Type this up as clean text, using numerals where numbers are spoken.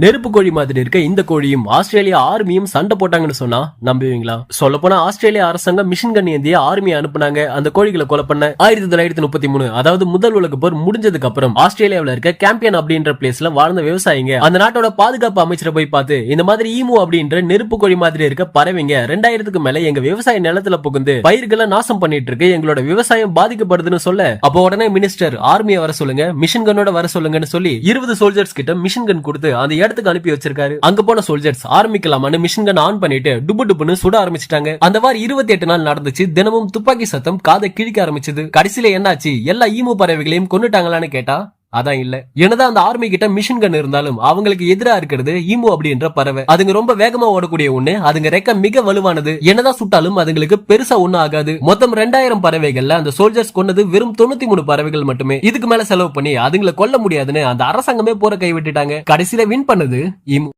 நெருப்பு கோழி மாதிரி இருக்க இந்த கோழியும் ஆஸ்திரேலியா ஆர்மியும் சண்டை போட்டாங்கன்னு சொன்னா நம்புவீங்களா? சொல்ல போனா ஆஸ்திரேலியா அரசாங்கம் மிஷின் கன் ஏந்திய ஆர்மியை அனுப்புனாங்க அந்த கோழிகளை கொலை பண்ண. 1933 அதாவது முதல் உலக போர் முடிஞ்சதுக்கு அப்புறம் ஆஸ்திரேலியாவில் இருக்க கேம்பியன் அப்படின்ற பிளேஸ்ல வாழ்ந்த விவசாயிங்க அந்த நாட்டோட பாதுகாப்பு அமைச்சரை போய் பார்த்து இந்த மாதிரி ஈமு அப்படின்ற நெருப்பு கோழி மாதிரி இருக்க பறவைங்க 2000க்கு மேல எங்க விவசாய நிலத்துல புகுந்து பயிர்களை நாசம் பண்ணிட்டு இருக்கு, எங்களோட விவசாயம் பாதிக்கப்படுதுன்னு சொல்ல, அப்போ உடனே மினிஸ்டர் ஆர்மியை வர சொல்லுங்க, மிஷின் கன்னோட வர சொல்லுங்கன்னு சொல்லி 20 சோல்ஜர்ஸ் கிட்ட மிஷின் கன் கொடுத்து அந்த இடத்துக்கு அனுப்பி வச்சிருக்காரு. அங்க போன சோல்ஜர்ஸ் ஆரம்பிக்கலாமான்னு மிஷின் கன் ஆன் பண்ணிட்டு டுபு டுபுன்னு சுட ஆரம்பிச்சிட்டாங்க. அந்த வாரம் 28 நாள் நடந்துச்சு. தினமும் துப்பாக்கி சத்தம் காதை கிழிக்க ஆரம்பிச்சது. கடைசியில என்னாச்சு, எல்லா ஈமு பறவைகளையும் கொன்னுட்டாங்களான்னு கேட்டா அதான் இல்ல. என்னதான் அந்த ஆர்மி கிட்ட மிஷின் கன் இருந்தாலும் அவங்களுக்கு எதிரா இருக்கிறது ஈமு அப்படின்ற பறவை. அதுங்க ரொம்ப வேகமா ஓடக்கூடிய ஒண்ணு, அதுங்க ரெக்க மிக வலுவானது. என்னதான் சுட்டாலும் அதுங்களுக்கு பெருசா ஒண்ணும் ஆகாது. மொத்தம் 2000 பறவைகள்ல அந்த சோல்ஜர்ஸ் கொன்னது வெறும் 93 பறவைகள் மட்டுமே. இதுக்கு மேல செலவு பண்ணி அதுங்களை கொல்ல முடியாதுன்னு அந்த அரசாங்கமே போற கைவிட்டுட்டாங்க. கடைசியில வின் பண்ணது ஈமு.